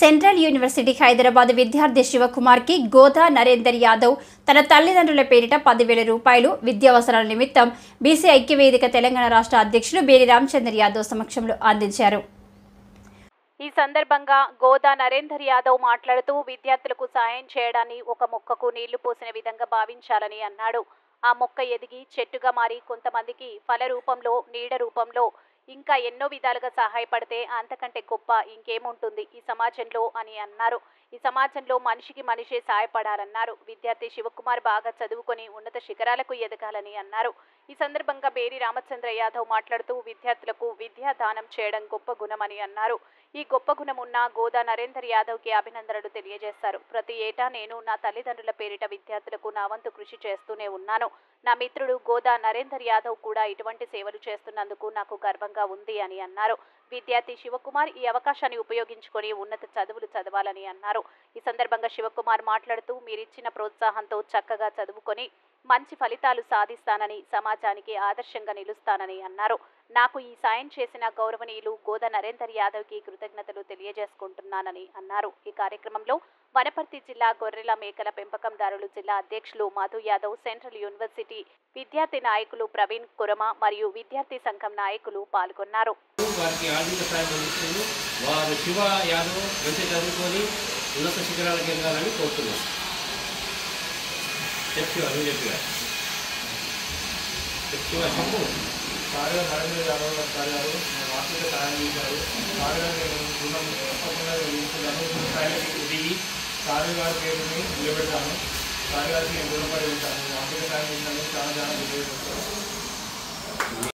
Central university Hyderabad విద్యార్థి శివకుమార్ కి గోదా నరేందర్ యాదవ్ తన తల్లిదండ్రుల పేరిట 10,000 రూపాయలు విద్యావసరాల నిమిత్తం బీసీ ఐక్యవేదిక తెలంగాణ రాష్ట్ర అధ్యక్షులు బేరి రామచందర్ యాదవ్ సమక్షంలో అందించారు. ఈ సందర్భంగా గోదా నరేందర్ యాదవ్ మాట్లాడుతూ విద్యార్థులకు సాయం చేయడాన్ని ఒక మొక్కకు నీళ్లు పోసిన విధంగా భావించాలని అన్నాడు. ఆ మొక్క ఎదిగి చెట్టుగా మారి కొంతమందికి ఫల రూపంలో, నీడ రూపంలో ఇంకా ఎన్నో విధాలుగా సహాయపడితే అంతకంటే గొప్ప ఇంకేముంటుంది ఈ సమాజంలో అని అన్నారు. ఈ సమాజంలో మనిషికి మనిషే సహాయపడాలన్నారు. విద్యార్థి శివకుమార్ బాగా చదువుకొని ఉన్నత శిఖరాలకు ఎదగాలని అన్నారు. ఈ సందర్భంగా బేరి రామచంద్ర యాదవ్ మాట్లాడుతూ విద్యార్థులకు విద్యా దానం చేయడం గొప్ప గుణమని అన్నారు. ఈ గొప్ప గుణం ఉన్న గోదా నరేందర్ యాదవ్కి అభినందనలు తెలియజేశారు. ప్రతి ఏటా నేను నా తల్లిదండ్రుల పేరిట విద్యార్థులకు నా వంతు కృషి చేస్తూనే ఉన్నాను. నా మిత్రుడు గోదా నరేందర్ యాదవ్ కూడా ఇటువంటి సేవలు చేస్తున్నందుకు నాకు గర్వంగా ఉంది అని అన్నారు. విద్యార్థి శివకుమార్ ఈ అవకాశాన్ని ఉపయోగించుకొని ఉన్నత చదువులు చదవాలని అన్నారు. ఈ సందర్భంగా శివకుమార్ మాట్లాడుతూ మీరిచ్చిన ప్రోత్సాహంతో చక్కగా చదువుకొని మంచి ఫలితాలు సాధిస్తానని, సమాజానికి ఆదర్శంగా నిలుస్తానని అన్నారు. నాకు ఈ సాయం చేసిన గౌరవనీయులు గోదా నరేందర్ యాదవ్కి కృతజ్ఞతలు తెలియజేసుకుంటున్నానని అన్నారు. ఈ కార్యక్రమంలో వనపర్తి జిల్లా గొర్రెల మేకల పెంపకందారులు జిల్లా అధ్యక్షులు మధు యాదవ్, సెంట్రల్ యూనివర్సిటీ విద్యార్థి నాయకులు ప్రవీణ్ కురమ మరియు విద్యార్థి సంఘం నాయకులు పాల్గొన్నారు. వారికి ఆర్థిక సాయం అందిస్తుంది. వారు శివ యాదవ్ మంచి చదువుకొని ఉన్నత శిఖరాలకు ఎదగాలని కోరుతున్నాం. చెప్పు సార్ నరేంద్ర యాదవ్ సార్ గారు ఆర్థిక సహాయం చేశారు. సార్ గారు నేను రుణం తప్పకుండా దిగి సార్ గారి పేరుని నిలబెడతాను. సార్ గారికి నేను రుణపడి ఉంటాను. ఆర్థిక సాయం చేసినందుకు చాలా నిలబెడతాను.